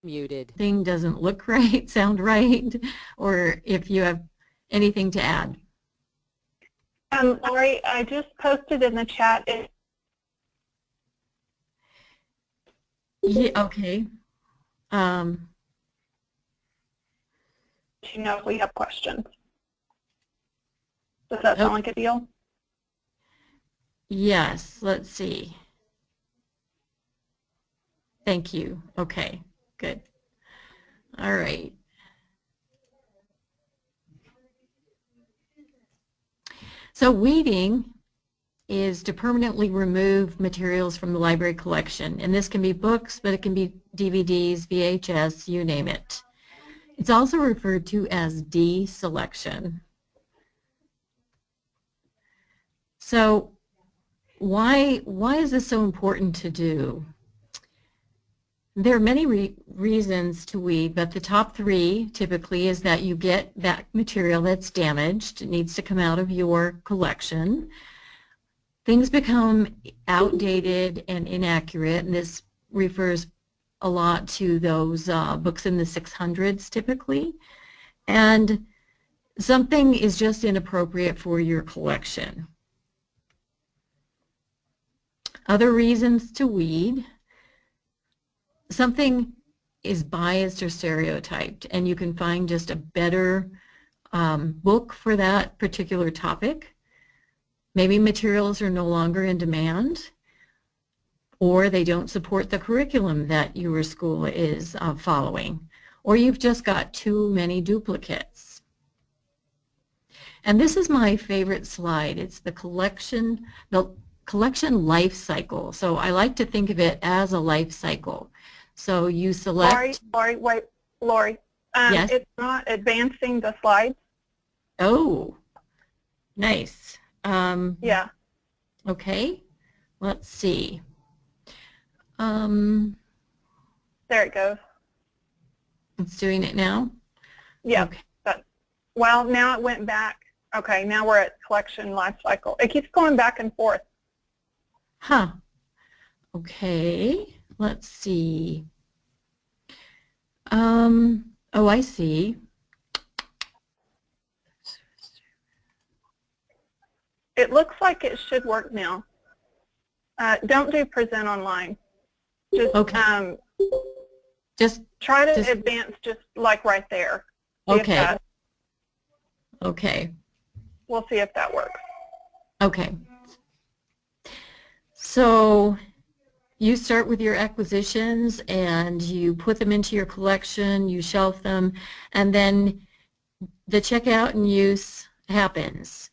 Muted. thing doesn't look right, sound right, or if you have anything to add. Lori, I just posted in the chat. Yeah, okay. To know if we have questions. Does that sound like a deal? Yes, let's see. Thank you. Okay, good. All right. So weeding is to permanently remove materials from the library collection. And this can be books, but it can be DVDs, VHS, you name it. It's also referred to as deselection. So why is this so important to do? There are many reasons to weed, but the top three typically is that you get that material that's damaged. It needs to come out of your collection. Things become outdated and inaccurate, and this refers a lot to those books in the 600s typically. And something is just inappropriate for your collection. Other reasons to weed: something is biased or stereotyped, and you can find just a better book for that particular topic. Maybe materials are no longer in demand, or they don't support the curriculum that your school is following, or you've just got too many duplicates. And this is my favorite slide. It's the collection life cycle. So I like to think of it as a life cycle. So you select... Lori, yes? It's not advancing the slides. Oh, nice. Yeah. Okay, let's see. There it goes. It's doing it now? Yeah. Okay. Well, now it went back. Okay, now we're at collection life cycle. It keeps going back and forth. Huh. Okay, let's see. Oh, I see. It looks like it should work now. Don't do present online. Just okay. Just try to advance just like right there. Okay. Okay. We'll see if that works. Okay. So you start with your acquisitions and you put them into your collection, you shelf them, and then the checkout and use happens.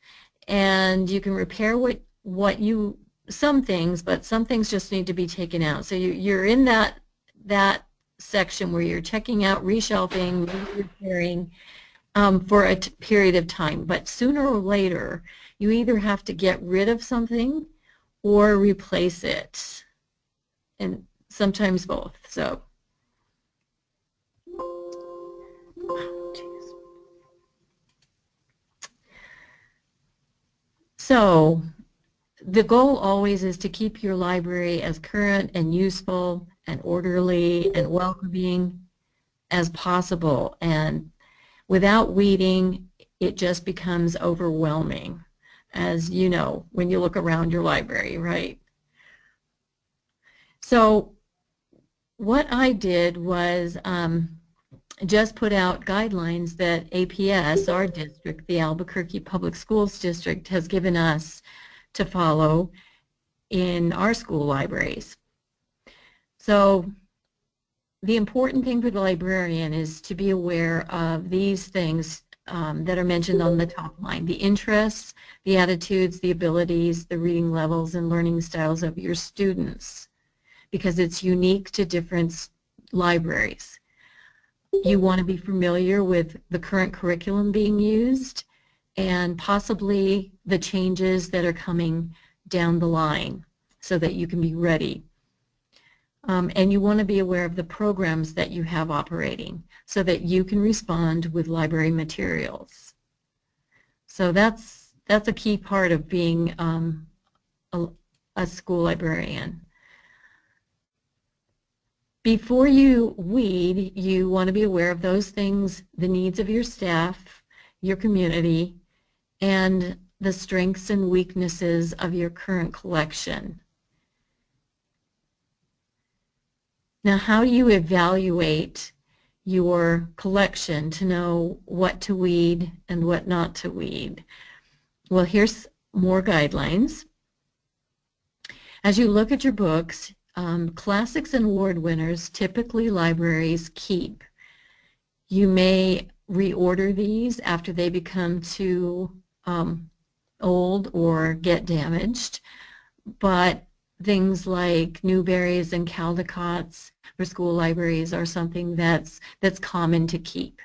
And you can repair some things, but some things just need to be taken out. So you're in that section where you're checking out, reshelving, repairing for a period of time. But sooner or later, you either have to get rid of something or replace it, and sometimes both. So. So the goal always is to keep your library as current and useful and orderly and welcoming as possible. And without weeding, it just becomes overwhelming, as you know, when you look around your library, right? So what I did was just put out guidelines that APS, our district, the Albuquerque Public Schools District, has given us to follow in our school libraries. So the important thing for the librarian is to be aware of these things that are mentioned on the top line: the interests, the attitudes, the abilities, the reading levels, and learning styles of your students, because it's unique to different libraries. You want to be familiar with the current curriculum being used and possibly the changes that are coming down the line so that you can be ready. And you want to be aware of the programs that you have operating so that you can respond with library materials. So that's a key part of being a school librarian. Before you weed, you want to be aware of those things, the needs of your staff, your community, and the strengths and weaknesses of your current collection. Now, how do you evaluate your collection to know what to weed and what not to weed? Well, here's more guidelines. As you look at your books, classics and award winners, typically libraries keep. You may reorder these after they become too old or get damaged, but things like Newberries and Caldecott's for school libraries are something that's common to keep.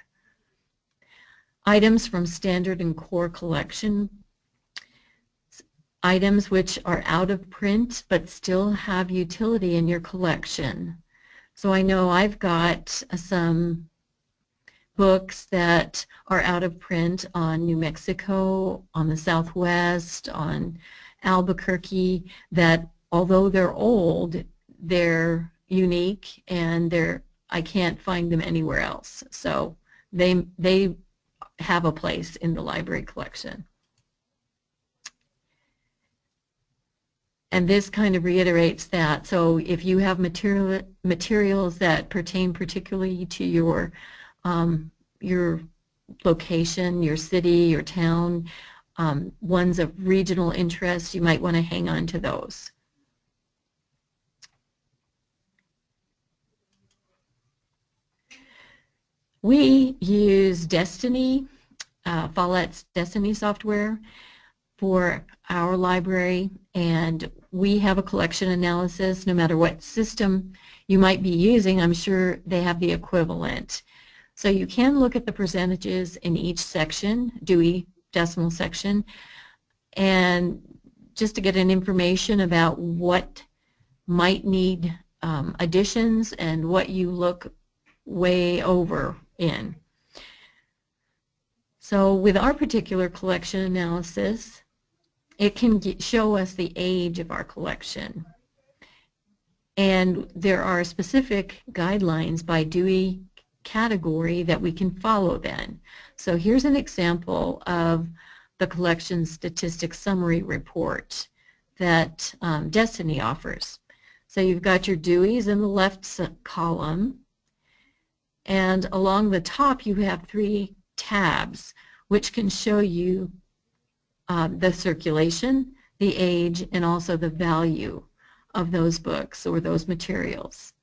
Items from standard and core collection, items which are out of print but still have utility in your collection. So I know I've got some books that are out of print on New Mexico, on the Southwest, on Albuquerque, that although they're old, they're unique and I can't find them anywhere else. So they have a place in the library collection. And this kind of reiterates that. So if you have materials that pertain particularly to your location, your city, your town, ones of regional interest, you might want to hang on to those. We use Destiny, Follett's Destiny software for our library, and we have a collection analysis. No matter what system you might be using, I'm sure they have the equivalent. So you can look at the percentages in each section, Dewey Decimal section, and just to get an information about what might need additions and what you look way over in. So with our particular collection analysis, it can show us the age of our collection. And there are specific guidelines by Dewey category that we can follow then. So here's an example of the collection statistics summary report that Destiny offers. So you've got your Deweys in the left column, and along the top you have 3 tabs which can show you the circulation, the age, and also the value of those books or those materials.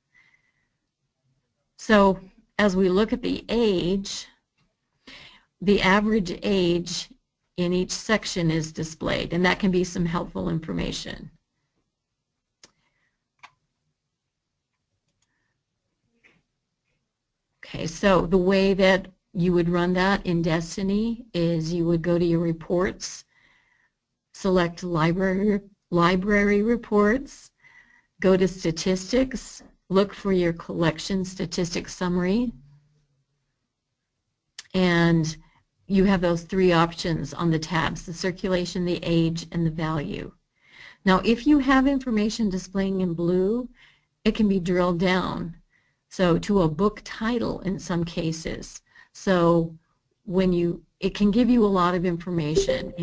So as we look at the age, the average age in each section is displayed, and that can be some helpful information. Okay, so the way that you would run that in Destiny is you would go to your reports, select library reports, go to statistics, look for your collection statistics summary, and you have those 3 options on the tabs, the circulation, the age, and the value. Now if you have information displaying in blue, it can be drilled down, so to a book title in some cases. So it can give you a lot of information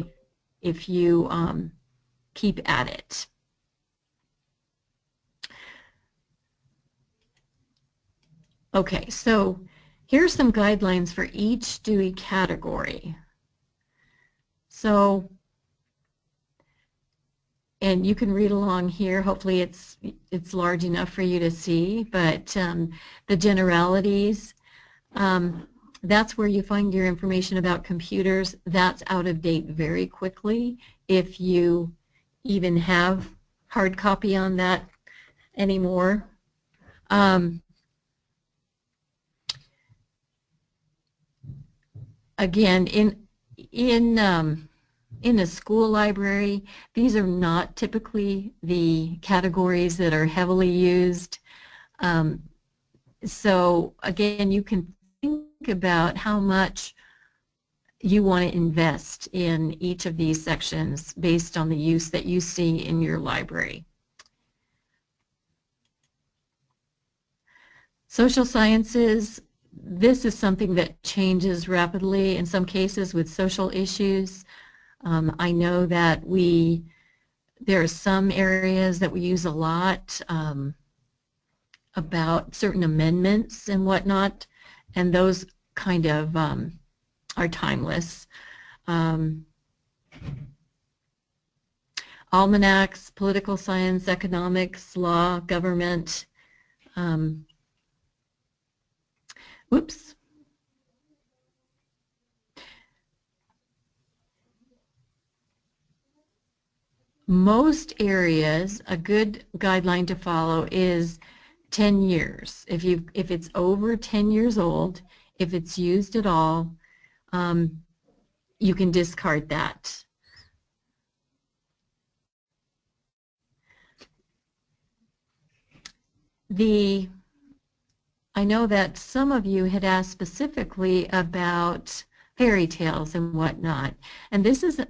if you keep at it. Okay, so here's some guidelines for each Dewey category. So, and you can read along here. Hopefully it's large enough for you to see, but the generalities, that's where you find your information about computers. That's out of date very quickly if you even have hard copy on that anymore. Again, in a school library, these are not typically the categories that are heavily used. So again, you can think about how much you want to invest in each of these sections based on the use that you see in your library. Social sciences, this is something that changes rapidly in some cases with social issues. I know that there are some areas that we use a lot about certain amendments and whatnot, and those kind of are timeless. Um, Almanacs, political science, economics, law, government. Um, whoops. Most areas, a good guideline to follow is 10 years. If it's over 10 years old, if it's used at all, you can discard that. I know that some of you had asked specifically about fairy tales and whatnot, and this is a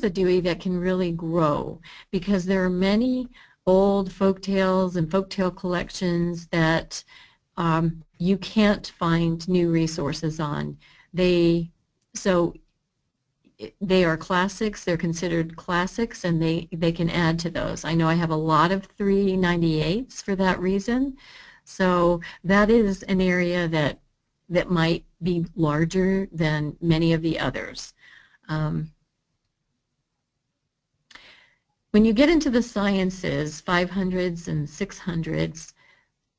Dewey that can really grow because there are many old folk tales and folktale collections that you can't find new resources on. So they are classics, they're considered classics, and they can add to those. I know I have a lot of 398s for that reason. So that is an area that might be larger than many of the others. When you get into the sciences, 500s and 600s,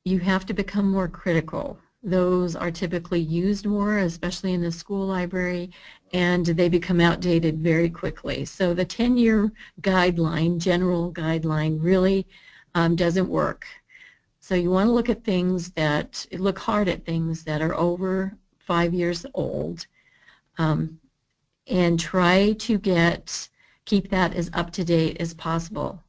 you have to become more critical. Those are typically used more, especially in the school library, and they become outdated very quickly. So the 10-year guideline, general guideline, really doesn't work. So you want to look hard at things that are over 5 years old, and try to keep that as up to date as possible.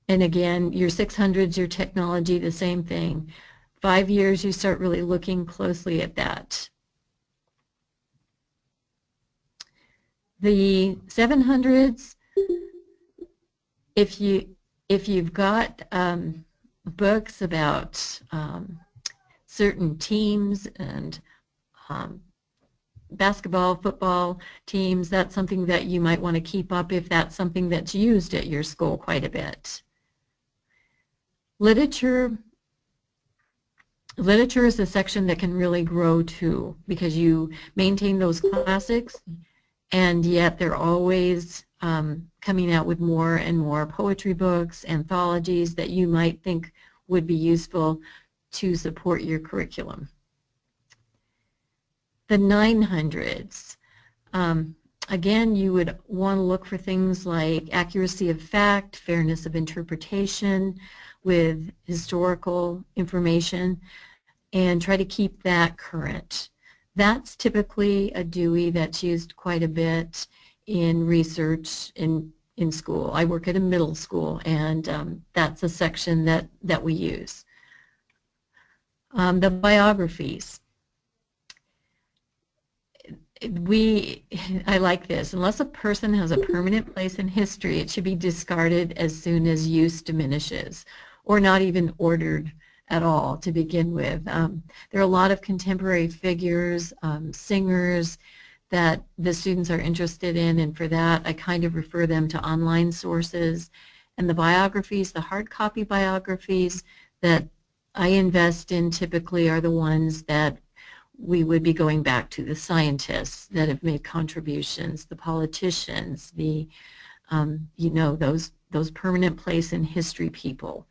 And again, your 600s, your technology, the same thing. 5 years, you start really looking closely at that. The 700s, if you've got books about certain teams and basketball, football teams, that's something that you might want to keep up if that's something that's used at your school quite a bit. Literature is a section that can really grow too because you maintain those classics, and yet they're always coming out with more and more poetry books, anthologies that you might think would be useful to support your curriculum. The 900s, again, you would want to look for things like accuracy of fact, fairness of interpretation with historical information, and try to keep that current. That's typically a Dewey that's used quite a bit in research in school. I work at a middle school, and that's a section that we use. The biographies. I like this. Unless a person has a permanent place in history, it should be discarded as soon as use diminishes, or not even ordered at all to begin with. There are a lot of contemporary figures, singers that the students are interested in, and for that I kind of refer them to online sources. And the biographies, the hard copy biographies that I invest in typically are the ones that we would be going back to, the scientists that have made contributions, the politicians, the those permanent place in history people.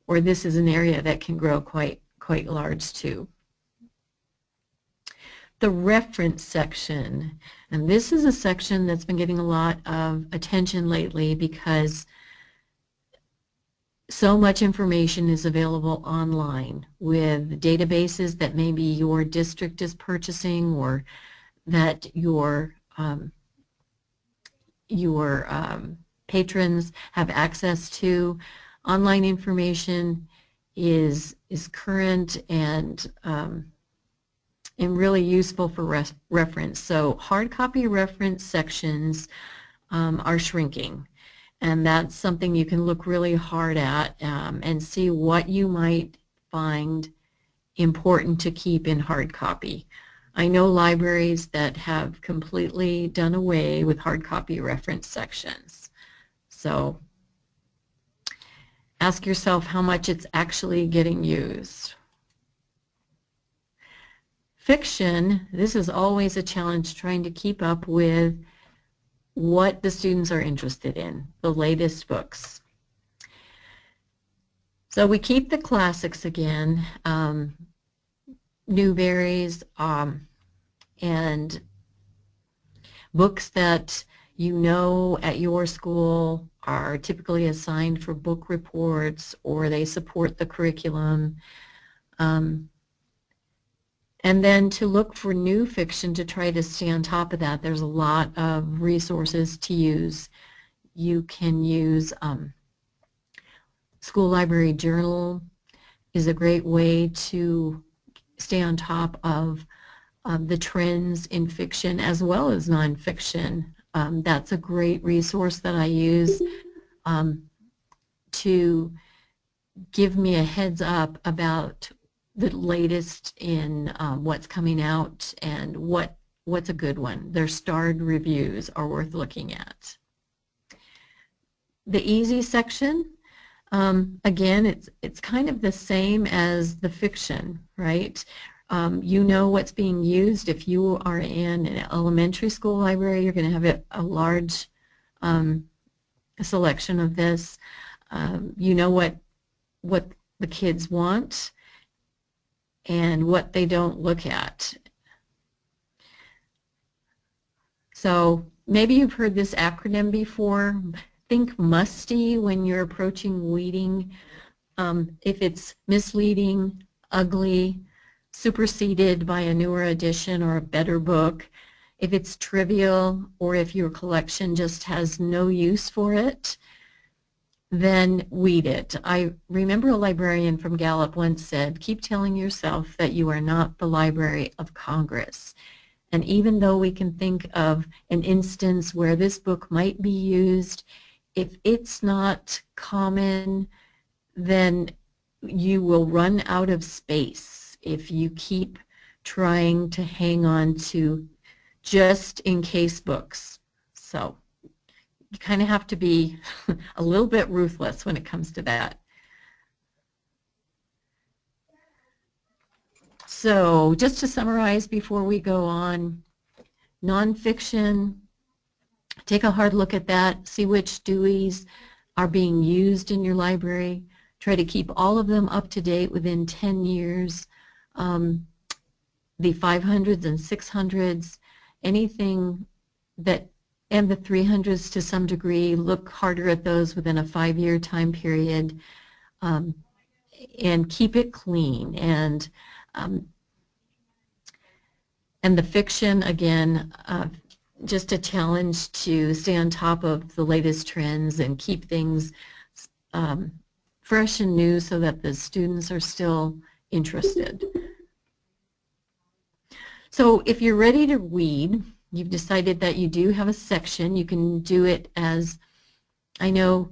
Or this is an area that can grow quite large too. The reference section, and this is a section that's been getting a lot of attention lately because so much information is available online with databases that maybe your district is purchasing or that your patrons have access to. Online information is current and really useful for reference. So hard copy reference sections are shrinking. And that's something you can look really hard at and see what you might find important to keep in hard copy. I know libraries that have completely done away with hard copy reference sections. So ask yourself how much it's actually getting used. Fiction, this is always a challenge trying to keep up with what the students are interested in, the latest books. So we keep the classics again, Newberry's, and books that you know at your school are typically assigned for book reports or they support the curriculum. And then to look for new fiction to try to stay on top of that. There's a lot of resources to use. You can use School Library Journal is a great way to stay on top of the trends in fiction as well as nonfiction. That's a great resource that I use to give me a heads up about the latest in what's coming out and what's a good one. Their starred reviews are worth looking at. The easy section, again, it's kind of the same as the fiction, right? You know what's being used. If you are in an elementary school library, you're going to have a large selection of this. You know what the kids want and what they don't look at. So maybe you've heard this acronym before. Think musty when you're approaching weeding. If it's misleading, ugly, superseded by a newer edition or a better book, if it's trivial, or if your collection just has no use for it, then weed it. I remember a librarian from Gallup once said, keep telling yourself that you are not the Library of Congress. And even though we can think of an instance where this book might be used, if it's not common, then you will run out of space if you keep trying to hang on to just in case books. So you kind of have to be a little bit ruthless when it comes to that. So just to summarize before we go on, nonfiction, take a hard look at that, see which Deweys are being used in your library. Try to keep all of them up to date within 10 years. The 500s and 600s, anything that, and the 300s to some degree, look harder at those within a 5-year time period, and keep it clean. And the fiction, again, just a challenge to stay on top of the latest trends and keep things fresh and new so that the students are still interested. So if you're ready to read, you've decided that you do have a section, you can do it as, I know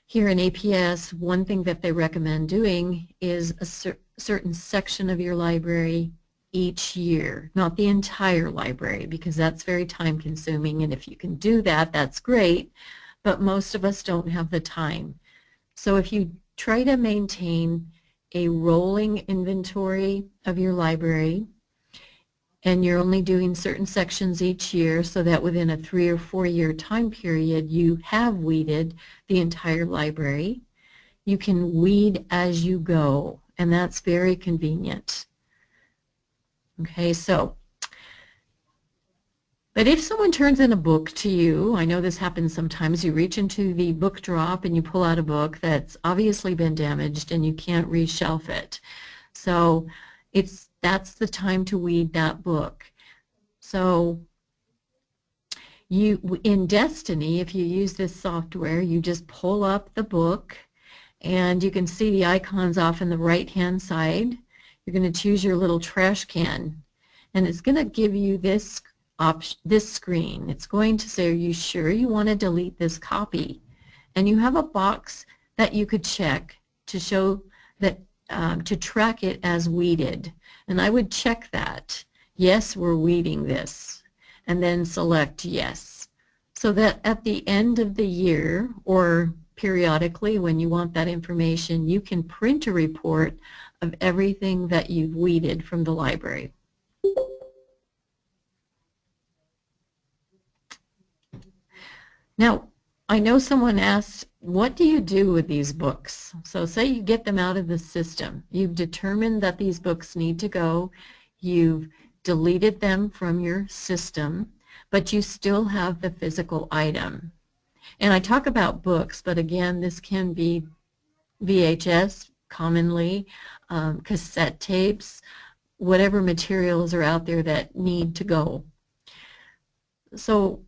here in APS, one thing that they recommend doing is a certain section of your library each year, not the entire library, because that's very time consuming, and if you can do that, that's great, but most of us don't have the time. So if you try to maintain a rolling inventory of your library, and you're only doing certain sections each year so that within a 3 or 4 year time period you have weeded the entire library, you can weed as you go, and that's very convenient. Okay, so, but if someone turns in a book to you, I know this happens sometimes, you reach into the book drop and you pull out a book that's obviously been damaged and you can't reshelf it. So that's the time to weed that book. So in Destiny, if you use this software, you just pull up the book and you can see the icons off on the right hand side. You're going to choose your little trash can and it's going to give you this option, this screen. It's going to say, are you sure you want to delete this copy? and you have a box that you could check to show that, to track it as weeded. And I would check that. Yes, we're weeding this. And then select yes. So that at the end of the year, or periodically when you want that information, you can print a report of everything that you've weeded from the library. Now, I know someone asked, what do you do with these books? So say you get them out of the system. You've determined that these books need to go. You've deleted them from your system, but you still have the physical item. And I talk about books, but again, this can be VHS commonly, cassette tapes, whatever materials are out there that need to go. So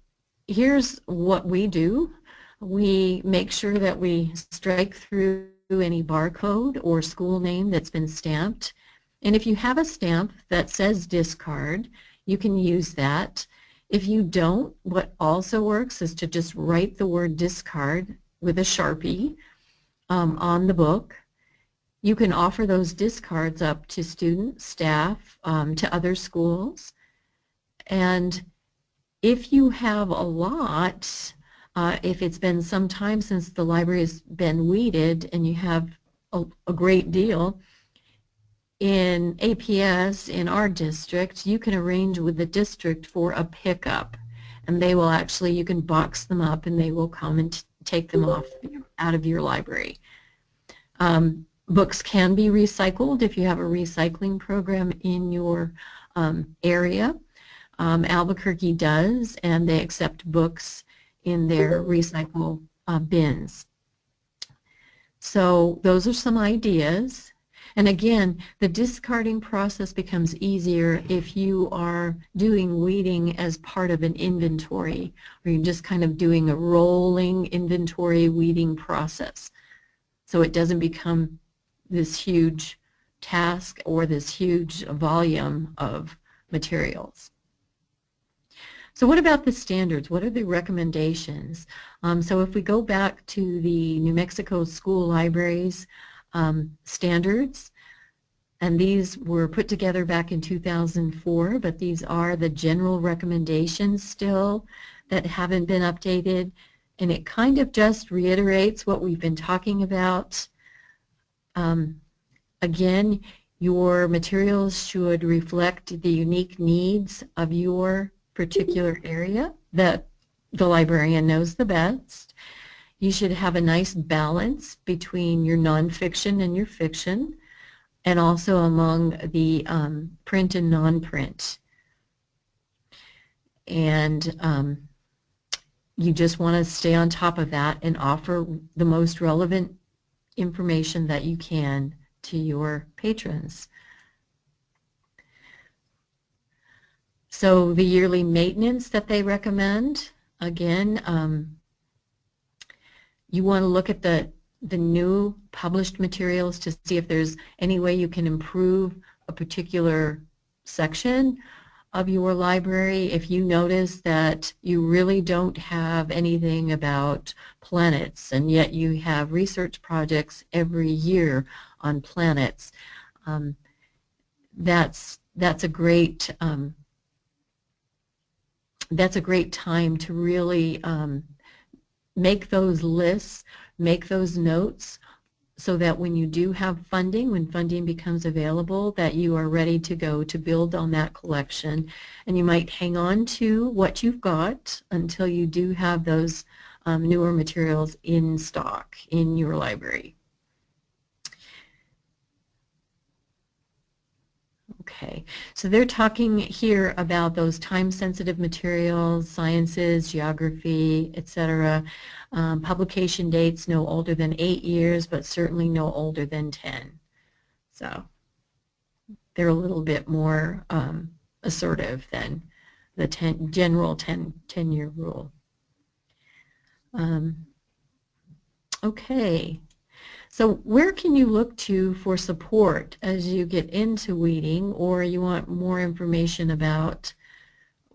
here's what we do. We make sure that we strike through any barcode or school name that's been stamped. And if you have a stamp that says discard, you can use that. If you don't, what also works is to just write the word discard with a Sharpie on the book. You can offer those discards up to students, staff, to other schools. And if you have a lot, if it's been some time since the library has been weeded and you have a great deal, in APS in our district, you can arrange with the district for a pickup. And they will actually, you can box them up and they will come and take them off out of your library. Books can be recycled if you have a recycling program in your area. Albuquerque does, and they accept books in their recycle bins. So those are some ideas. And again, the discarding process becomes easier if you are doing weeding as part of an inventory, or you're just kind of doing a rolling inventory weeding process. So it doesn't become this huge task or this huge volume of materials. So what about the standards? What are the recommendations? So if we go back to the New Mexico School Libraries standards, and these were put together back in 2004, but these are the general recommendations still that haven't been updated, and it kind of just reiterates what we've been talking about. Again, your materials should reflect the unique needs of your particular area that the librarian knows the best. You should have a nice balance between your nonfiction and your fiction, and also among the print and non-print. And you just want to stay on top of that and offer the most relevant information that you can to your patrons. So the yearly maintenance that they recommend, again, you want to look at the new published materials to see if there's any way you can improve a particular section of your library. If you notice that you really don't have anything about planets and yet you have research projects every year on planets, that's a great time to really make those lists, make those notes, so that when you do have funding, when funding becomes available, that you are ready to go to build on that collection. And you might hang on to what you've got until you do have those newer materials in stock in your library. Okay, so they're talking here about those time-sensitive materials, sciences, geography, etc. Publication dates no older than 8 years, but certainly no older than 10. So they're a little bit more assertive than the general 10-year rule. Okay. So where can you look to for support as you get into weeding, or you want more information about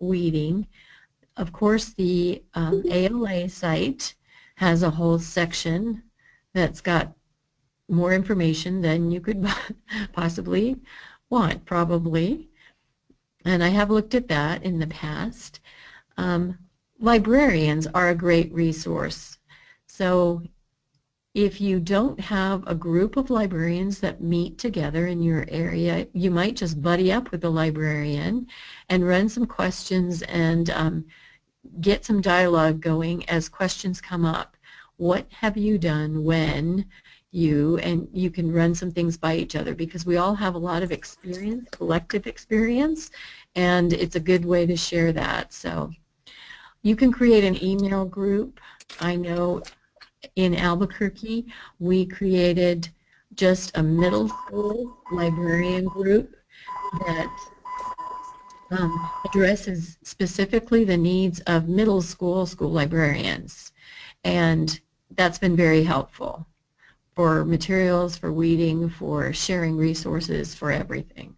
weeding? Of course, the ALA site has a whole section that's got more information than you could possibly want, probably. And I have looked at that in the past. Um, Librarians are a great resource. So if you don't have a group of librarians that meet together in your area, you might just buddy up with the librarian and run some questions and get some dialogue going as questions come up. What have you done when and you can run some things by each other, because we all have a lot of experience, collective experience, and it's a good way to share that. So you can create an email group. I know in Albuquerque we created just a middle school librarian group that addresses specifically the needs of middle school librarians, and that's been very helpful for materials, for weeding, for sharing resources, for everything.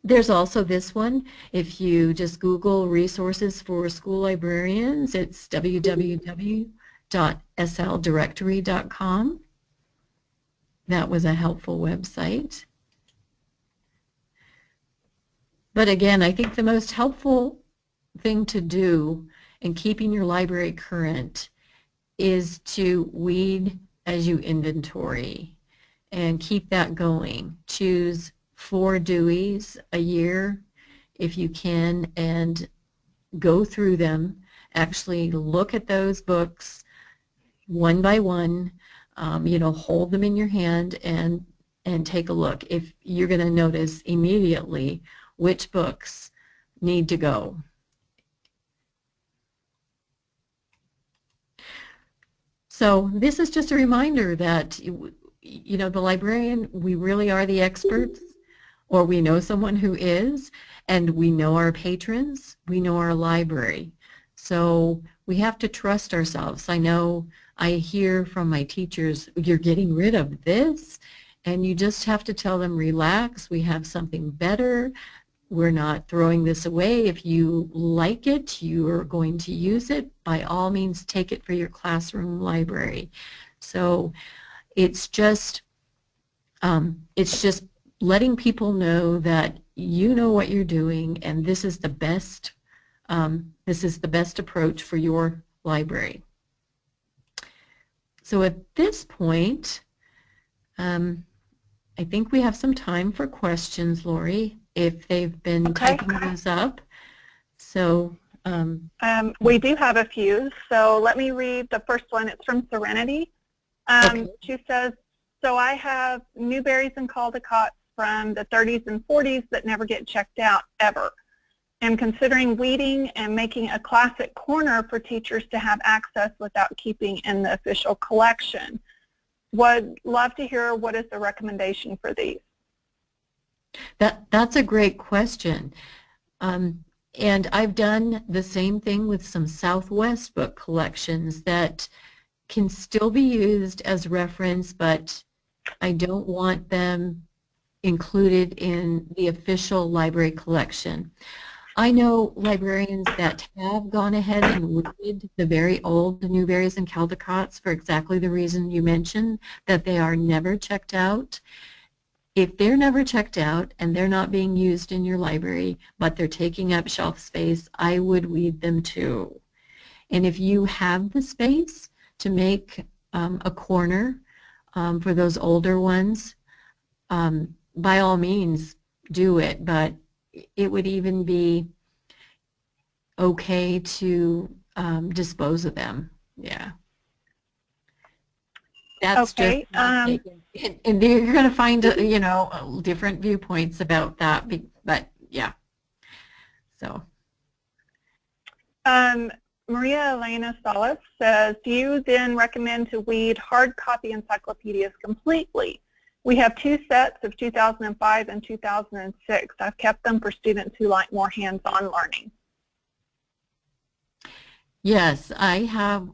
There's also this one. If you just Google resources for school librarians, it's www.sldirectory.com. That was a helpful website. But again, I think the most helpful thing to do in keeping your library current is to weed as you inventory and keep that going. Choose 4 Deweys a year if you can and go through them. Actually look at those books one by one, hold them in your hand and take a look. If you're going to notice immediately which books need to go. So this is just a reminder that, the librarian, we really are the experts, or we know someone who is, and we know our patrons, we know our library. So we have to trust ourselves. I know I hear from my teachers, you're getting rid of this, and you just have to tell them, relax, we have something better. We're not throwing this away. If you like it, you are going to use it, by all means take it for your classroom library. So it's just letting people know that you know what you're doing and this is the best approach for your library. So at this point, I think we have some time for questions, Lori, if they've been typing those up. So we do have a few, so let me read the first one. It's from Serenity. She says, so I have Newberries and Caldecots from the 30s and 40s that never get checked out ever. I'm considering weeding and making a classic corner for teachers to have access without keeping in the official collection. Would love to hear what is the recommendation for these. That's a great question. And I've done the same thing with some Southwest book collections that can still be used as reference, but I don't want them included in the official library collection. I know librarians that have gone ahead and weeded the very old Newberries and Caldecots for exactly the reason you mentioned, that they are never checked out. If they're never checked out and they're not being used in your library, but they're taking up shelf space, I would weed them too. And if you have the space to make a corner for those older ones, by all means do it, but it would even be okay to dispose of them. Yeah. That's okay. Just and you're going to find different viewpoints about that, but yeah. So Maria Elena Salas says, do you then recommend to weed hard copy encyclopedias completely? We have 2 sets of 2005 and 2006. I've kept them for students who like more hands-on learning. Yes, I have.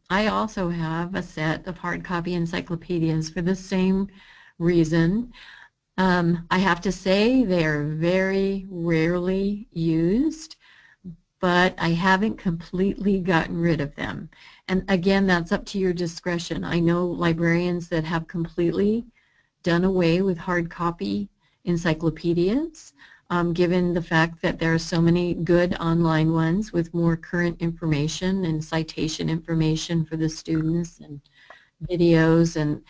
I also have a set of hard copy encyclopedias for the same reason. I have to say they are very rarely used, but I haven't completely gotten rid of them. And again, that's up to your discretion. I know librarians that have completely done away with hard copy encyclopedias, given the fact that there are so many good online ones with more current information and citation information for the students and videos, and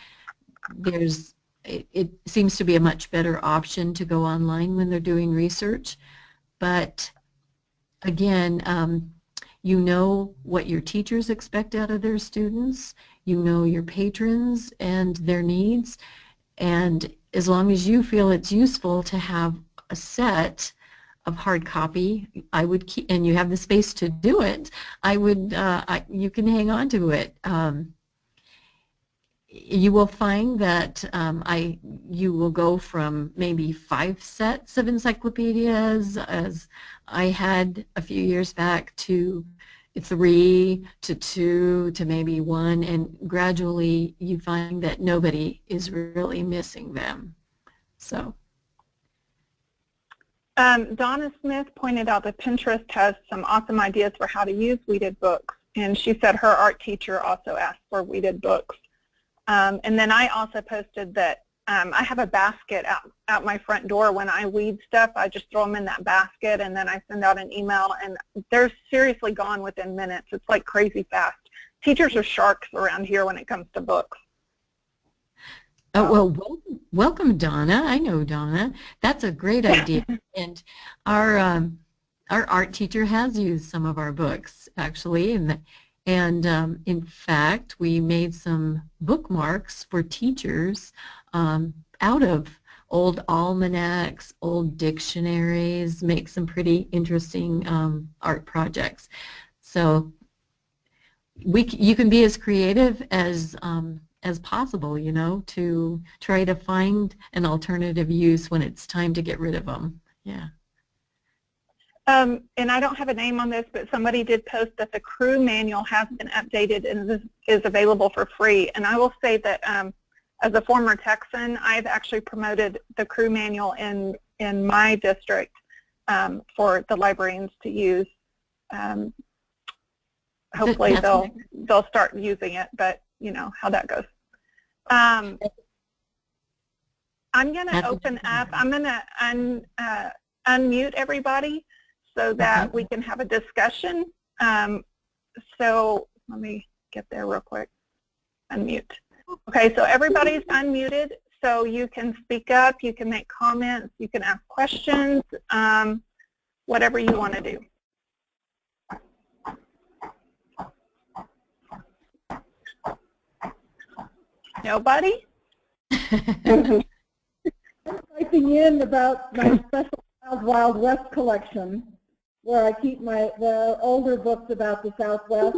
it seems to be a much better option to go online when they're doing research. But again, you know what your teachers expect out of their students, you know your patrons and their needs, and as long as you feel it's useful to have a set of hard copy, I would keep, and you have the space to do it, I would, you can hang on to it. You will find that you will go from maybe 5 sets of encyclopedias, as I had a few years back, to 3 to 2 to maybe 1, and gradually you find that nobody is really missing them. So. Donna Smith pointed out that Pinterest has some awesome ideas for how to use weeded books, and she said her art teacher also asked for weeded books. And then I also posted that I have a basket out my front door. When I weed stuff, I just throw them in that basket, and then I send out an email, and they're seriously gone within minutes. It's like crazy fast. Teachers are sharks around here when it comes to books. Oh, well, welcome, Donna. I know Donna. That's a great idea. And our art teacher has used some of our books, actually, and in fact, we made some bookmarks for teachers out of old almanacs, old dictionaries, make some pretty interesting art projects. So you can be as creative as possible, you know, to try to find an alternative use when it's time to get rid of them. Yeah. And I don't have a name on this, but somebody did post that the crew manual has been updated and is available for free. And I will say that as a former Texan, I've actually promoted the crew manual in my district for the librarians to use. Hopefully they'll start using it, but you know how that goes. I'm going to open up. I'm going to unmute everybody so that we can have a discussion. So let me get there real quick. Unmute. Okay, so everybody's unmuted, so you can speak up, you can make comments, you can ask questions, whatever you want to do. Nobody? I'm typing in about my special Wild West collection, where I keep the older books about the Southwest.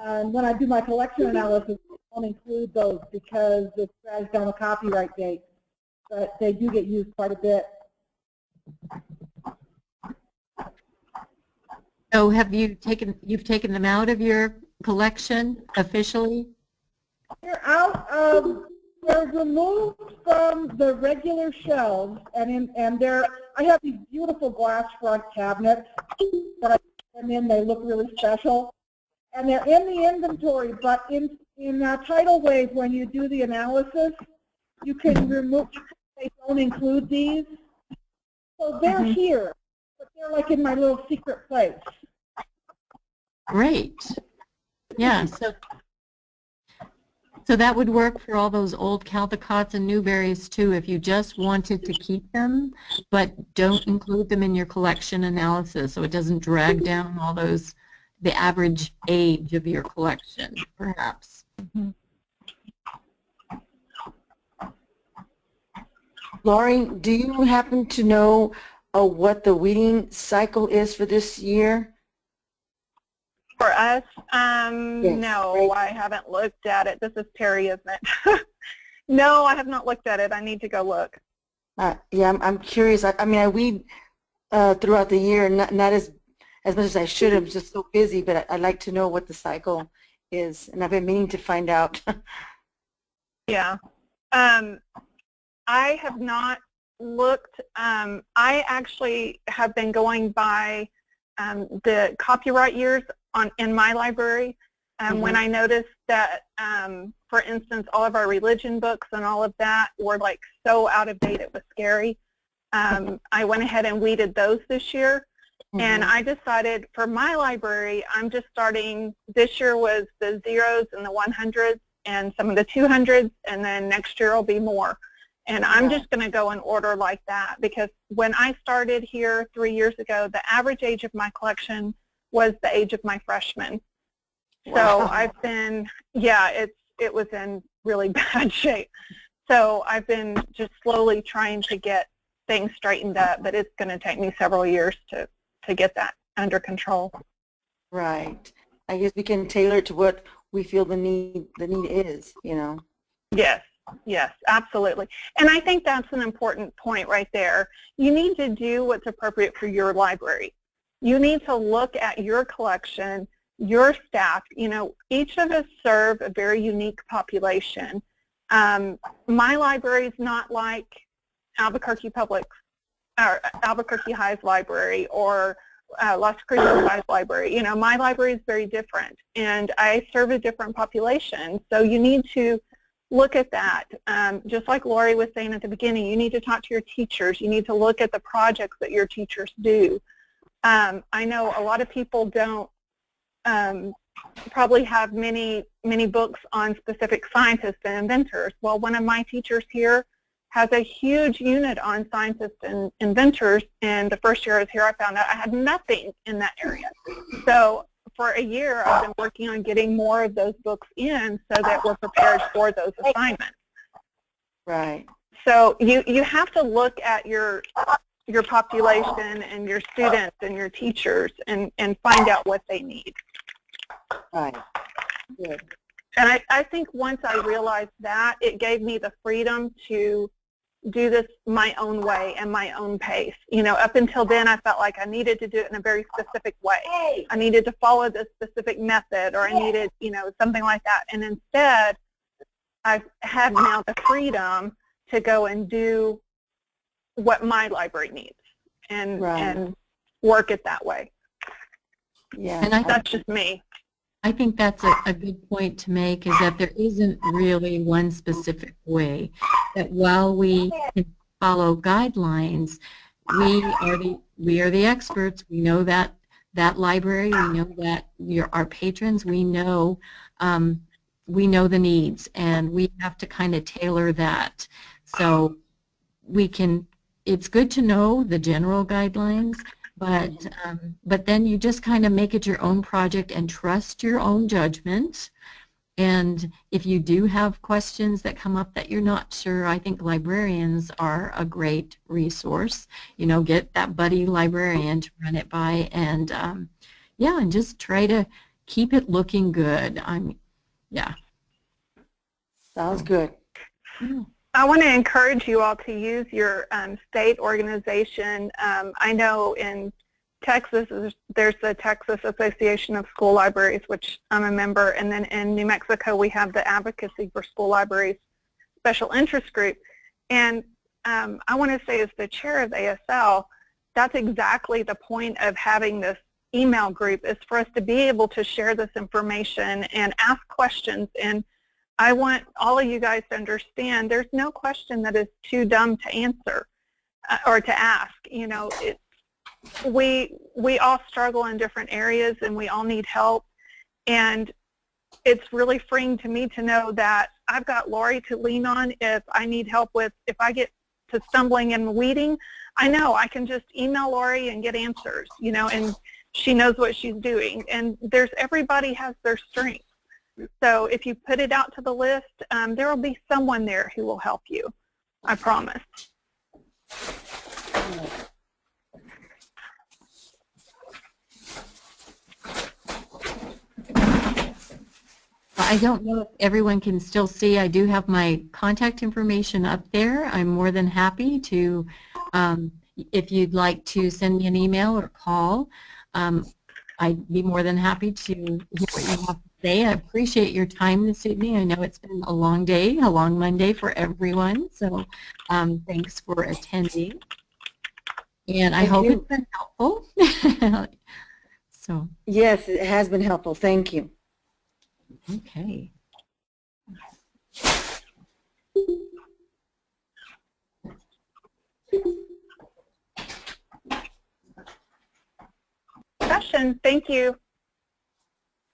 And when I do my collection analysis, I don't include those because it's dragged on a copyright date, but they do get used quite a bit. So you've taken them out of your collection officially? They're out of, they're removed from the regular shelves, and I have these beautiful glass front cabinets that I put them in. They look really special, and they're in the inventory. But in Tidal Wave, when you do the analysis, you can remove. They don't include these, so they're here, but they're like in my little secret place. Great. Yeah. So that would work for all those old Caldecotts and Newberries too, if you just wanted to keep them, but don't include them in your collection analysis, so it doesn't drag down all those, the average age of your collection, perhaps. Laurie, do you happen to know what the weeding cycle is for this year? For us, Yes, no, right. I haven't looked at it. This is Terry, isn't it? No, I have not looked at it. I need to go look. Yeah, I'm curious. I mean, I weed throughout the year, not as much as I should. I'm just so busy, but I'd like to know what the cycle is, and I've been meaning to find out. Yeah. I have not looked. I actually have been going by the copyright years in my library. When I noticed that, for instance, all of our religion books and all of that were like so out of date, it was scary. I went ahead and weeded those this year. And I decided for my library, I'm just starting, this year was the zeros and the 100s and some of the 200s, and then next year will be more. And I'm just going to go in order like that, because when I started here 3 years ago, the average age of my collection was the age of my freshman. So I've been, it was in really bad shape. So I've been just slowly trying to get things straightened up, but it's going to take me several years to get that under control. Right. I guess we can tailor it to what we feel the need is, you know. Yes, yes, absolutely. And I think that's an important point right there. You need to do what's appropriate for your library. You need to look at your collection, your staff. You know, each of us serve a very unique population. My library is not like Albuquerque High's library or Las Cruces High's library. You know, my library is very different, and I serve a different population. So you need to look at that. Just like Lori was saying at the beginning, you need to talk to your teachers. You need to look at the projects that your teachers do. I know a lot of people don't probably have many books on specific scientists and inventors. Well, one of my teachers here has a huge unit on scientists and inventors, and the first year I was here I found out I had nothing in that area. So for a year I've been working on getting more of those books in so that we're prepared for those assignments. Right. So you have to look at your population and your students and your teachers and find out what they need. Right. Good. And I think once I realized that, it gave me the freedom to do this my own way and my own pace. You know, up until then I felt like I needed to do it in a very specific way. I needed to follow this specific method, or I needed, you know, something like that. And instead, I've had now the freedom to go and do what my library needs and work it that way. Yeah. And that's just me. I think that's a good point to make, is that there isn't really one specific way. That while we can follow guidelines, we are the experts. We know that library. We know that our patrons. We know the needs, and we have to kind of tailor that. So we can. It's good to know the general guidelines, but then you just kind of make it your own project and trust your own judgment. And if you do have questions that come up that you're not sure, I think librarians are a great resource. You know, get that buddy librarian to run it by, and and just try to keep it looking good. Sounds good. Yeah. I want to encourage you all to use your state organization. I know in Texas, there's the Texas Association of School Libraries, which I'm a member, and then in New Mexico we have the Advocacy for School Libraries Special Interest Group. And I want to say, as the chair of ASL, that's exactly the point of having this email group, is for us to be able to share this information and ask questions. And I want all of you guys to understand there's no question that is too dumb to answer or to ask. You know, we all struggle in different areas, and we all need help. And it's really freeing to me to know that I've got Lori to lean on if I need help with, if I get to stumbling and weeding, I know I can just email Lori and get answers, you know, and she knows what she's doing. And everybody has their strengths. So if you put it out to the list, there will be someone there who will help you. I promise. I don't know if everyone can still see. I do have my contact information up there. I'm more than happy to, if you'd like to send me an email or call, I'd be more than happy to hear what you have to say. I appreciate your time this evening. I know it's been a long day, a long Monday for everyone, so thanks for attending. And I hope it's been helpful. So, Yes, it has been helpful. Thank you. okay. Discussion. Thank you.